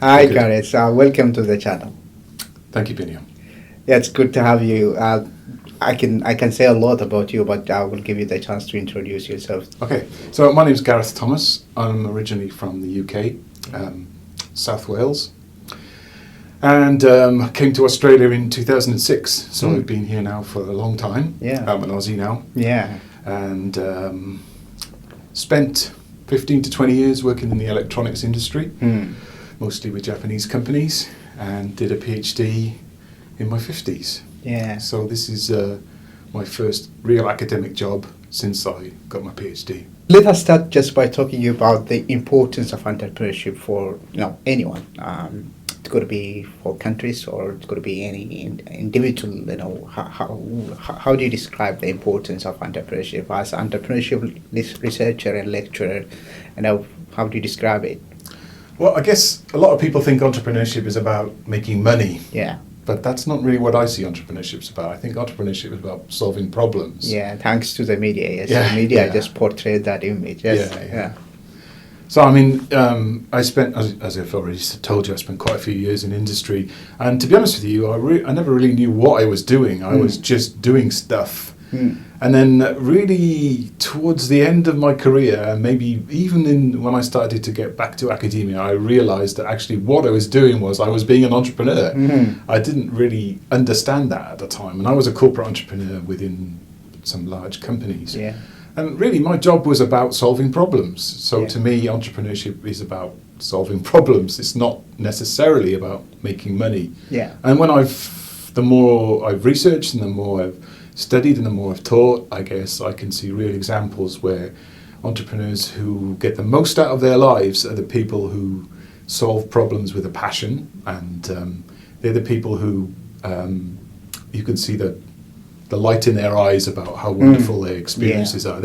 Hi, Gareth. Welcome to the channel. Thank you, Biniam. Yeah, it's good to have you. I can say a lot about you, but I will give you the chance to introduce yourself. Okay, so my name's Gareth Thomas. I'm originally from the UK, South Wales, and came to Australia in 2006. So I've been here now for a long time. Yeah. I'm an Aussie now. Yeah. And spent 15 to 20 years working in the electronics industry, mostly with Japanese companies, and did a PhD in my 50s. Yeah. So this is my first real academic job since I got my PhD. Let us start just by talking about the importance of entrepreneurship for anyone. It could be for countries or it could be any individual. How do you describe the importance of entrepreneurship as entrepreneurship researcher and lecturer? How do you describe it? Well, I guess a lot of people think entrepreneurship is about making money. Yeah. But that's not really what I see entrepreneurship's about. I think entrepreneurship is about solving problems. Yeah, thanks to the media. Yes, Yeah, the media yeah. just portrayed that image. Yes. Yeah. So, I mean, I spent, as I've already told you, I spent quite a few years in industry. And to be honest with you, I never really knew what I was doing. I was just doing stuff. And then really towards the end of my career, maybe even when I started to get back to academia, I realized that actually what I was doing was I was being an entrepreneur. I didn't really understand that at the time. And I was a corporate entrepreneur within some large companies. Yeah. And really my job was about solving problems. So to me, entrepreneurship is about solving problems. It's not necessarily about making money. Yeah. And the more I've researched and the more I've studied and the more I've taught, I guess I can see real examples where entrepreneurs who get the most out of their lives are the people who solve problems with a passion, and they're the people who you can see the light in their eyes about how wonderful their experiences are.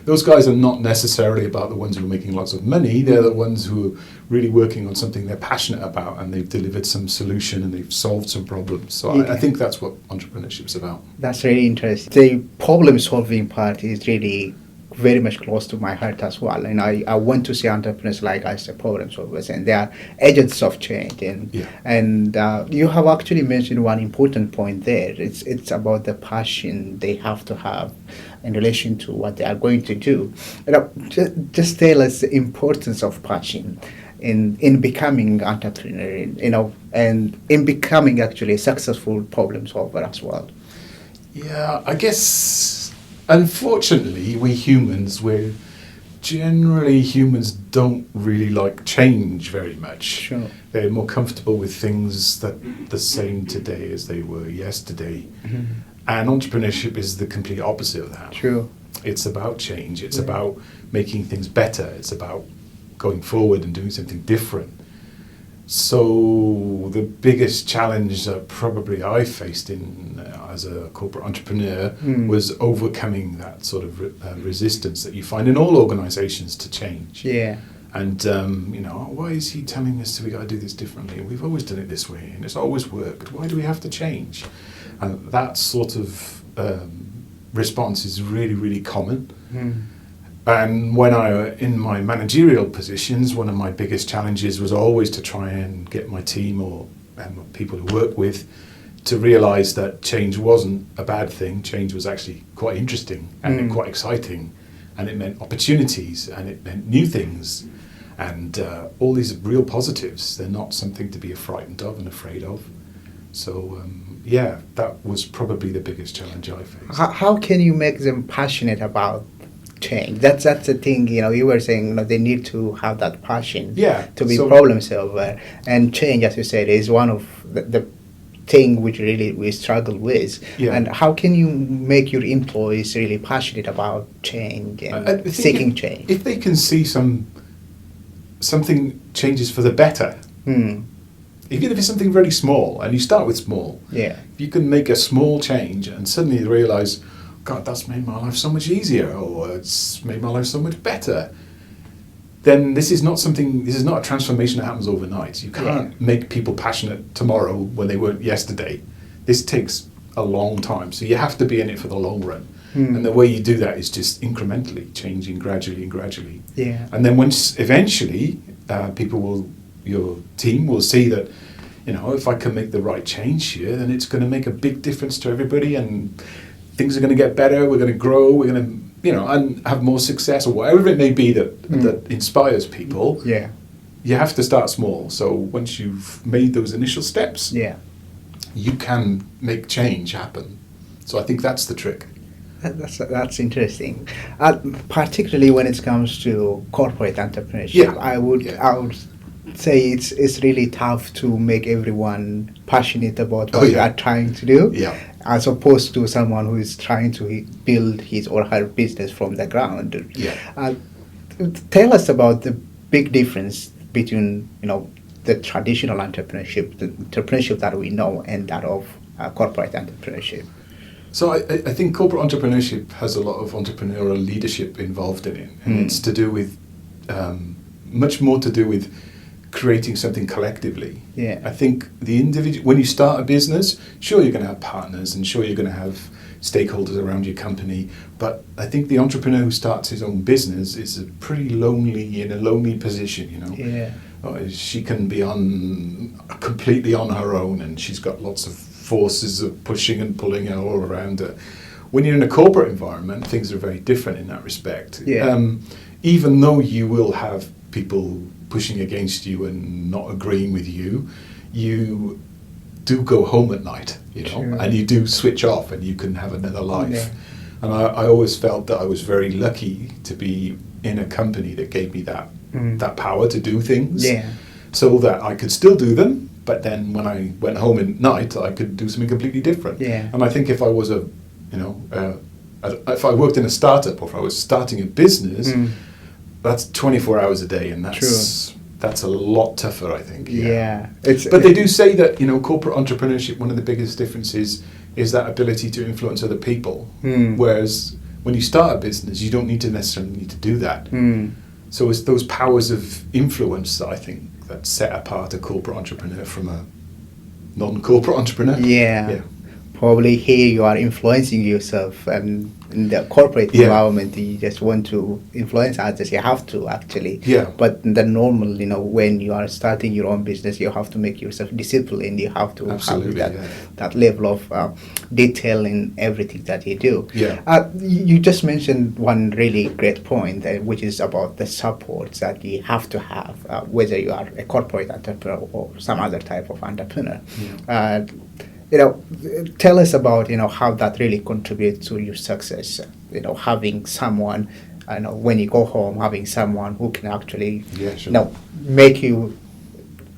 Those guys are not necessarily about the ones who are making lots of money. They're the ones who are really working on something they're passionate about, and they've delivered some solution and they've solved some problems. So I think that's what entrepreneurship is about. That's really interesting. The problem-solving part is really very much close to my heart as well. And I want to see entrepreneurs like us as problem solvers, and they are agents of change. And you have actually mentioned one important point there. It's about the passion they have to have in relation to what they are going to do. Just tell us the importance of passion in becoming entrepreneur, and in becoming actually a successful problem solver as well. Yeah, I guess unfortunately we humans, humans don't really like change very much. Sure. They're more comfortable with things that the same today as they were yesterday. And entrepreneurship is the complete opposite of that. True. It's about change. It's about making things better. It's about going forward and doing something different. So the biggest challenge that probably I faced as a corporate entrepreneur was overcoming that sort of resistance that you find in all organisations to change. Yeah. And why is he telling us we got to do this differently? We've always done it this way, and it's always worked. Why do we have to change? And that sort of response is really, really common. And when in my managerial positions, one of my biggest challenges was always to try and get my team or people to work with to realise that change wasn't a bad thing. Change was actually quite interesting and quite exciting, and it meant opportunities and it meant new things and all these real positives. They're not something to be frightened of and afraid of. So that was probably the biggest challenge I faced. How can you make them passionate about change? That's the thing. You were saying they need to have that passion to be problem solver, and change, as you said, is one of the thing which really we struggle with. And how can you make your employees really passionate about change and seeking change? If they can see something changes for the better, even if it's something very small, and you start with small, if you can make a small change and suddenly you realise, God, that's made my life so much easier, or it's made my life so much better, then this is not a transformation that happens overnight. You can't make people passionate tomorrow when they weren't yesterday. This takes a long time, so you have to be in it for the long run. And the way you do that is just incrementally changing gradually. And then once eventually people will your team will see that, you know, if I can make the right change here, then it's going to make a big difference to everybody, and things are going to get better. We're going to grow. We're going to, you know, and have more success, or whatever it may be that inspires people. Yeah. You have to start small. So once you've made those initial steps, you can make change happen. So I think that's the trick. That's interesting. Particularly when it comes to corporate entrepreneurship, I would say it's really tough to make everyone passionate about what you are trying to do, as opposed to someone who is trying to build his or her business from the ground. Tell us about the big difference between, you know, the traditional entrepreneurship, the entrepreneurship that we know, and that of corporate entrepreneurship. So I think corporate entrepreneurship has a lot of entrepreneurial leadership involved in it, and it's to do with much more to do with creating something collectively. I think the individual, when you start a business, sure, you're going to have partners, and sure, you're going to have stakeholders around your company, but I think the entrepreneur who starts his own business is pretty lonely, in a lonely position, you know. She can be completely on her own, and she's got lots of forces of pushing and pulling her all around her. When you're in a corporate environment, things are very different in that respect. Even though you will have people pushing against you and not agreeing with you, you do go home at night, you know, and you do switch off, and you can have another life. And I always felt that I was very lucky to be in a company that gave me that power to do things, so that I could still do them, but then when I went home at night, I could do something completely different. And I think if I was if I worked in a startup, or if I was starting a business, that's 24 hours a day, and that's a lot tougher, I think. But they do say that, you know, corporate entrepreneurship, one of the biggest differences is that ability to influence other people. Whereas when you start a business, you don't necessarily need to do that. So it's those powers of influence that I think that set apart a corporate entrepreneur from a non-corporate entrepreneur. Probably here you are influencing yourself, and in the corporate environment you just want to influence others. You have to, actually. But the normal, you know, when you are starting your own business, you have to make yourself disciplined. You have to have that level of detail in everything that you do. You just mentioned one really great point, which is about the support that you have to have, whether you are a corporate entrepreneur or some other type of entrepreneur. You know, tell us about, you know, how that really contributes to your success. You know, having someone, you know, when you go home, having someone who can actually, you know, make you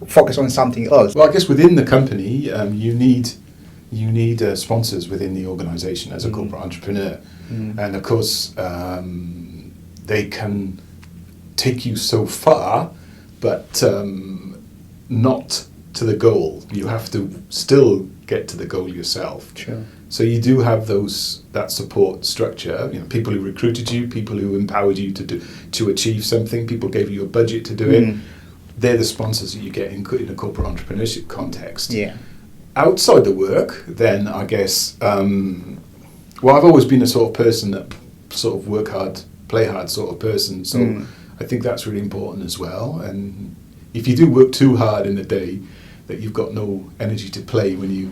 focus on something else. Well, I guess within the company, you need sponsors within the organisation as a corporate entrepreneur, and of course, they can take you so far, but not to the goal. You have to still get to the goal yourself. So you do have that support structure. You know, people who recruited you, people who empowered you to achieve something, people gave you a budget to do it. They're the sponsors that you get in a corporate entrepreneurship context. Outside the work, then I guess, well, I've always been a sort of person that sort of work hard, play hard sort of person. So I think that's really important as well. And if you do work too hard in the day, that you've got no energy to play when you're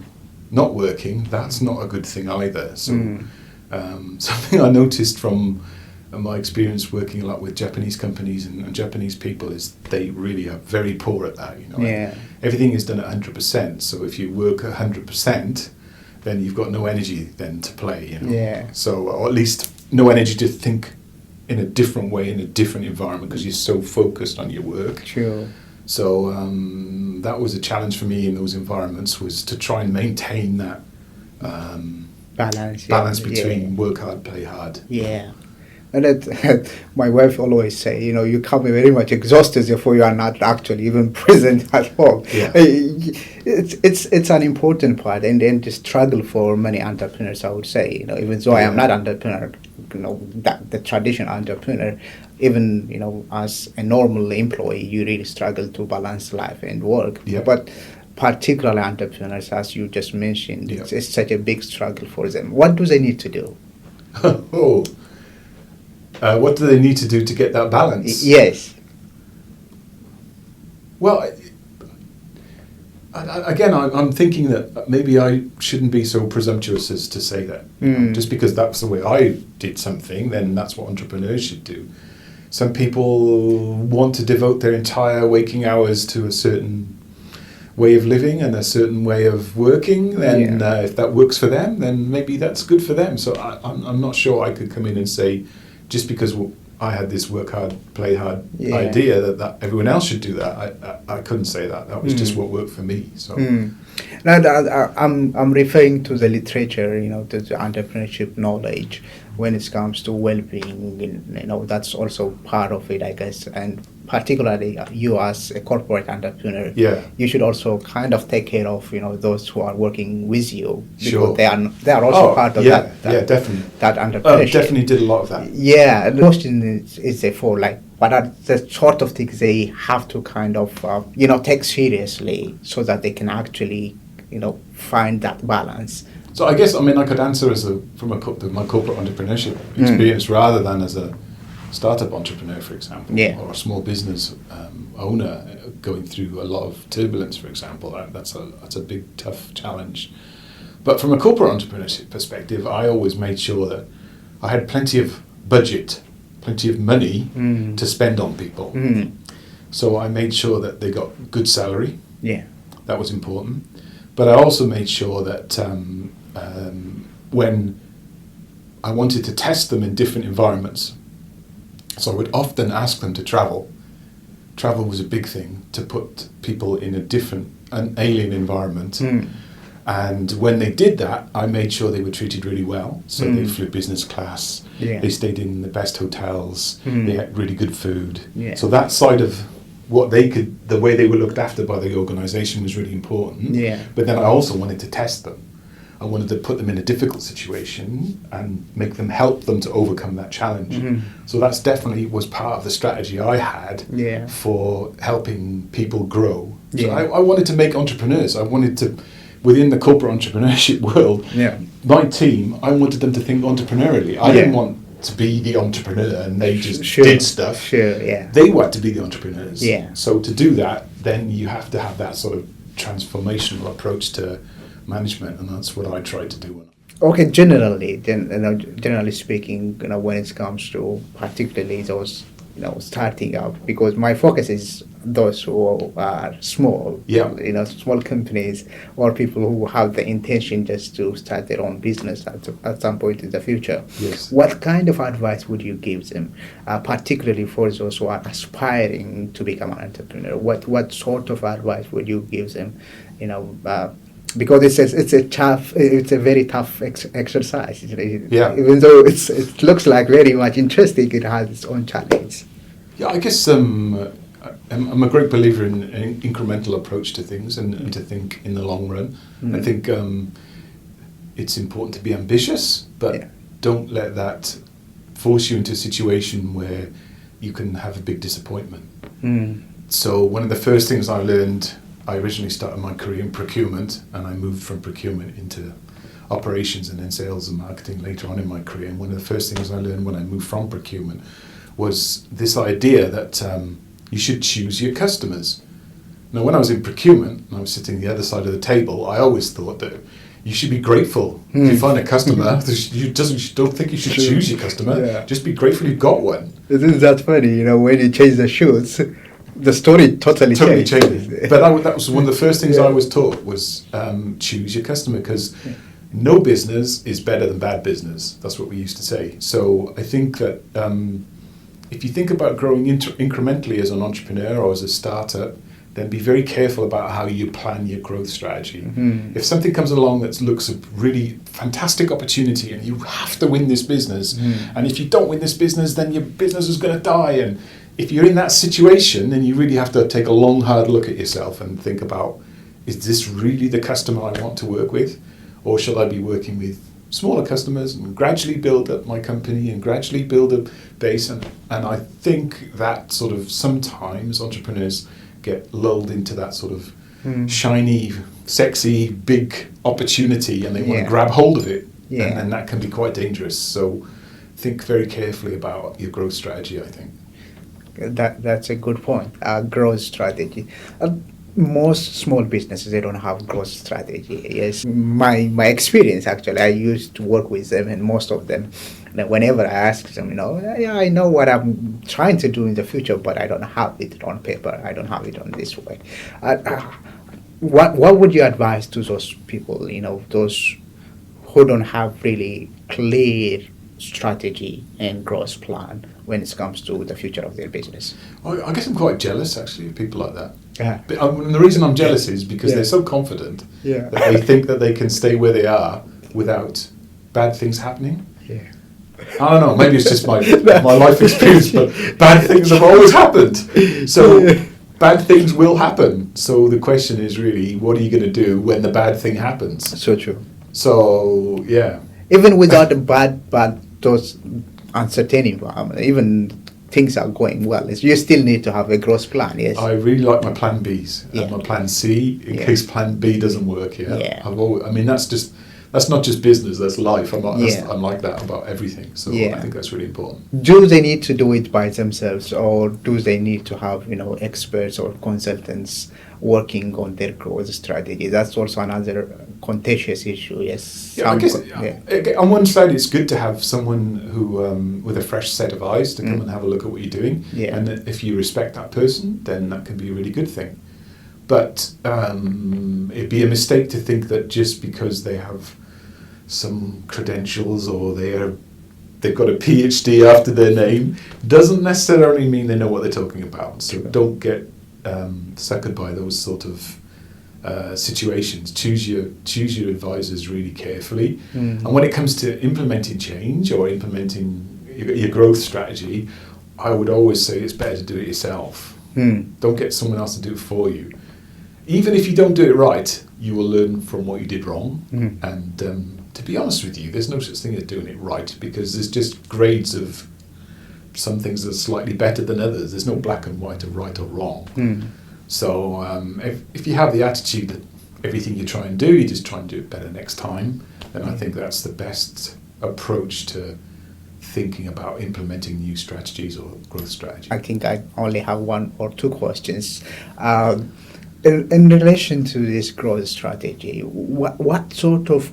not working, that's not a good thing either. So something I noticed from my experience working a lot with Japanese companies and Japanese people is they really are very poor at that. You know, everything is done at 100%. So if you work 100%, then you've got no energy then to play. You know, so or at least no energy to think in a different way in a different environment because you're so focused on your work. So that was a challenge for me in those environments, was to try and maintain that balance between work hard, play hard. And my wife always say, you know, you come very much exhausted, therefore you are not actually even present at home. It's an important part, and the struggle for many entrepreneurs, I would say. You know, even though I am not an entrepreneur, you know, the traditional entrepreneur, even, you know, as a normal employee, you really struggle to balance life and work. But particularly entrepreneurs, as you just mentioned, it's such a big struggle for them. What do they need to do? What do they need to do to get that balance? Yes. Well, Again, I'm thinking that maybe I shouldn't be so presumptuous as to say that. Just because that's the way I did something, then that's what entrepreneurs should do. Some people want to devote their entire waking hours to a certain way of living and a certain way of working, then if that works for them, then maybe that's good for them. So I'm not sure I could come in and say, just because I had this work hard, play hard idea that everyone else should do that. I couldn't say that. That was just what worked for me. So. Now, I'm referring to the literature, to the entrepreneurship knowledge when it comes to well-being. That's also part of it, I guess. And particularly you as a corporate entrepreneur, you should also kind of take care of those who are working with you, because they are also part of that definitely that entrepreneurship. Definitely did a lot of that. Yeah, the question is therefore what are the sort of things they have to kind of take seriously so that they can actually find that balance. So I guess I could answer from my corporate entrepreneurship experience rather than as a startup entrepreneur, for example, or a small business owner going through a lot of turbulence, for example. That's a big, tough challenge. But from a corporate entrepreneurship perspective, I always made sure that I had plenty of budget, plenty of money to spend on people. So I made sure that they got good salary. Yeah, that was important. But I also made sure that when I wanted to test them in different environments, so I would often ask them to travel. Travel was a big thing, to put people in an alien environment. And when they did that, I made sure they were treated really well. So they flew business class, they stayed in the best hotels, they had really good food. So that side of the way they were looked after by the organisation was really important. But then I also wanted to test them. I wanted to put them in a difficult situation and help them to overcome that challenge. So that's definitely was part of the strategy I had for helping people grow. So I wanted to make entrepreneurs. I wanted to, within the corporate entrepreneurship world, my team, I wanted them to think entrepreneurially. I didn't want to be the entrepreneur and they just did stuff. They want to be the entrepreneurs. So to do that, then you have to have that sort of transformational approach to management, and that's what I tried to do. Okay, generally speaking, when it comes to particularly those, starting up, because my focus is those who are small, small companies or people who have the intention just to start their own business at some point in the future. What kind of advice would you give them, particularly for those who are aspiring to become an entrepreneur? What sort of advice would you give them, because it's a very tough exercise. Even though it looks like very much interesting, it has its own challenge. Yeah, I guess I'm a great believer in an incremental approach to things and to think in the long run. I think it's important to be ambitious, but don't let that force you into a situation where you can have a big disappointment. So one of the first things I learned, I originally started my career in procurement, and I moved from procurement into operations and then sales and marketing later on in my career. And one of the first things I learned when I moved from procurement was this idea that you should choose your customers. Now, when I was in procurement, and I was sitting the other side of the table, I always thought that you should be grateful. If you find a customer, you don't think you should choose your customer. Just be grateful you've got one. Isn't that funny? When you change the shoes, the story totally changes. But that was one of the first things I was taught was choose your customer, because no business is better than bad business. That's what we used to say. So I think that if you think about growing incrementally as an entrepreneur or as a startup, then be very careful about how you plan your growth strategy. If something comes along that looks a really fantastic opportunity and you have to win this business, and if you don't win this business, then your business is going to die. And if you're in that situation, then you really have to take a long, hard look at yourself and think about, is this really the customer I want to work with? Or should I be working with smaller customers and gradually build up my company and gradually build a base? And I think that sort of sometimes entrepreneurs get lulled into that sort of shiny, sexy, big opportunity, and they want to grab hold of it. And that can be quite dangerous. So think very carefully about your growth strategy, I think. That's a good point. Growth strategy. most small businesses, they don't have growth strategy. Yes, my experience actually, I used to work with them, and most of them, whenever I ask them, yeah, I know what I'm trying to do in the future, but I don't have it on paper. I don't have it on this way. What would you advise to those people? Those who don't have really clear strategy and growth plan when it comes to the future of their business? I guess I'm quite jealous actually of people like that. Yeah. And the reason I'm jealous is because they're so confident that they think that they can stay where they are without bad things happening. Yeah. I don't know, maybe it's just my life experience, but bad things have always happened. So bad things will happen. So the question is really, what are you going to do when the bad thing happens? So true. So, yeah. Even without the bad those uncertain environment, even things are going well, you still need to have a growth plan. Yes. I really like my plan Bs and my plan C in case plan B doesn't work. Yeah. That's not just business, that's life. I'm like that about everything. So I think that's really important. Do they need to do it by themselves, or do they need to have experts or consultants working on their growth strategy? That's also another contentious issue. Yes. I guess, on one side, it's good to have someone who with a fresh set of eyes to come and have a look at what you're doing. Yeah. And if you respect that person, then that can be a really good thing. But it'd be a mistake to think that just because they have some credentials or they've got a PhD after their name doesn't necessarily mean they know what they're talking about. So don't get suckered by those sort of situations. Choose your advisors really carefully. And when it comes to implementing change or implementing your growth strategy, I would always say it's better to do it yourself. Don't get someone else to do it for you. Even if you don't do it right, you will learn from what you did wrong. And to be honest with you, there's no such thing as doing it right, because there's just grades of some things that are slightly better than others. There's no black and white or right or wrong. So if you have the attitude that everything you try and do, you just try and do it better next time, then I think that's the best approach to thinking about implementing new strategies or growth strategies. I think I only have one or two questions. In relation to this growth strategy, what sort of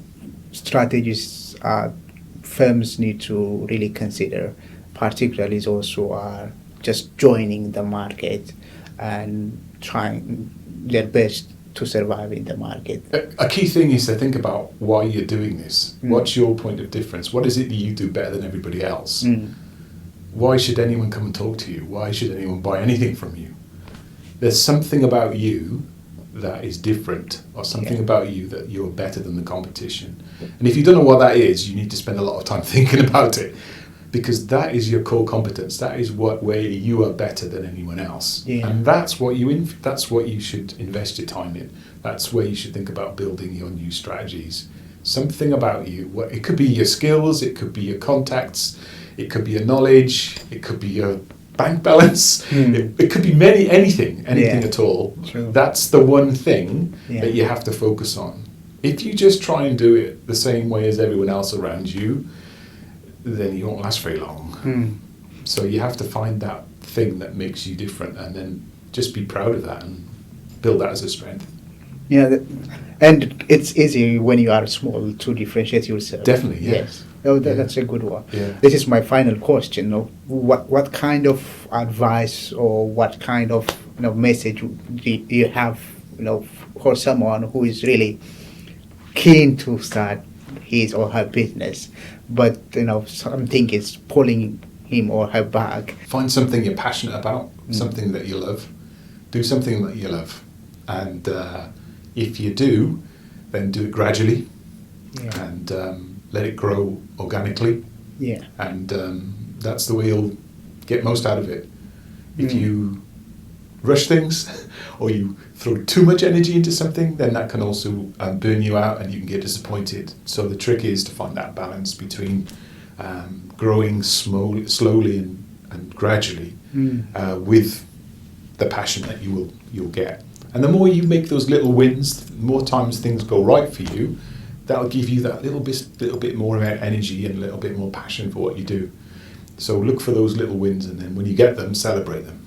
strategies firms need to really consider, particularly those who are just joining the market and trying their best to survive in the market? A key thing is to think about why you're doing this. What's your point of difference? What is it that you do better than everybody else? Why should anyone come and talk to you? Why should anyone buy anything from you? There's something about you that is different, or something about you that you're better than the competition. And if you don't know what that is, you need to spend a lot of time thinking about it, because that is your core competence. That is where you are better than anyone else. And that's what you should invest your time in. That's where you should think about building your new strategies. Something about you. It could be your skills, it could be your contacts, it could be your knowledge, it could be your bank balance. It could be anything at all. True. That's the one thing that you have to focus on. If you just try and do it the same way as everyone else around you, then you won't last very long. So you have to find that thing that makes you different, and then just be proud of that and build that as a strength. And it's easy when you are small to differentiate yourself. Definitely, yes. Oh, that's a good one. Yeah. This is my final question. What kind of advice or what kind of message do you have for someone who is really keen to start his or her business, but something is pulling him or her back? Find something you're passionate about, something that you love. Do something that you love, and if you do, then do it gradually, and let it grow organically. And that's the way you'll get most out of it. If you rush things or you throw too much energy into something, then that can also burn you out and you can get disappointed. So the trick is to find that balance between growing slowly and gradually with the passion that you'll get. And the more you make those little wins, the more times things go right for you, that'll give you that little bit more energy and a little bit more passion for what you do. So look for those little wins, and then when you get them, celebrate them.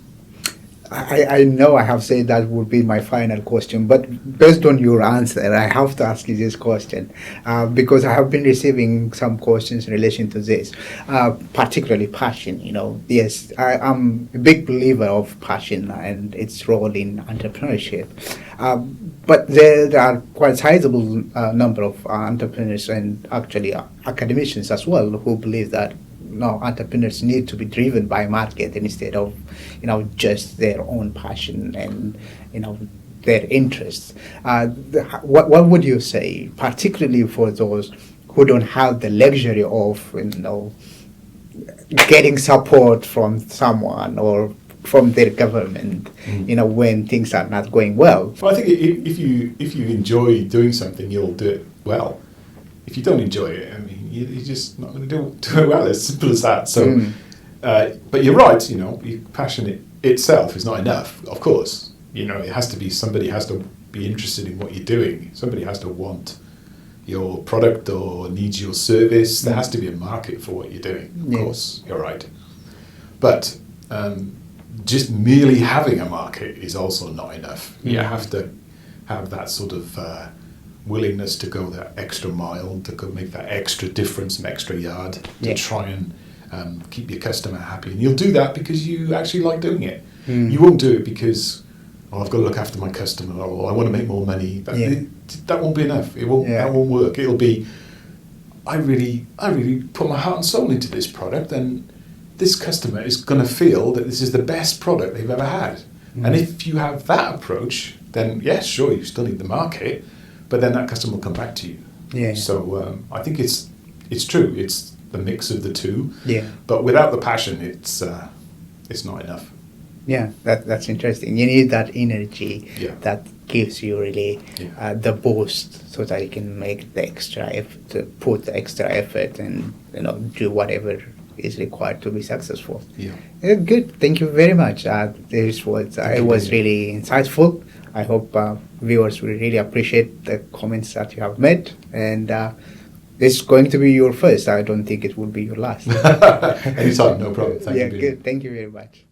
I know I have said that would be my final question, but based on your answer, I have to ask you this question because I have been receiving some questions in relation to this, particularly passion. Yes, I'm a big believer of passion and its role in entrepreneurship. But there are quite sizable number of entrepreneurs and actually academicians as well who believe that entrepreneurs need to be driven by market instead of, just their own passion and, their interests. What would you say, particularly for those who don't have the luxury of, getting support from someone or from their government, when things are not going well? Well, I think if you enjoy doing something, you'll do it well. If you don't enjoy it, I mean, you're just not going to do it well. It's simple as that. So, but you're right. Passion itself is not enough. Of course, it has to be, somebody has to be interested in what you're doing. Somebody has to want your product or needs your service. There has to be a market for what you're doing. Of course, you're right. But just merely having a market is also not enough. You have to have that sort of willingness to go that extra mile, to go make that extra difference, some extra yard, to try and keep your customer happy. And you'll do that because you actually like doing it. You won't do it because, I've got to look after my customer, or I want to make more money. That won't be enough. It won't. That won't work. It'll be, I really put my heart and soul into this product, and this customer is going to feel that this is the best product they've ever had. And if you have that approach, then yes, sure, you still need the market, but then that customer will come back to you. Yeah. So I think it's true. It's the mix of the two. Yeah. But without the passion, it's not enough. Yeah, that's interesting. You need that energy that gives you really the boost, so that you can make the extra effort, to put the extra effort, and do whatever is required to be successful. Yeah. Good. Thank you very much. This was it was really insightful. I hope viewers will really appreciate the comments that you have made, and this is going to be your first. I don't think it will be your last. Anytime, no problem. Thank you. Good. Thank you very much.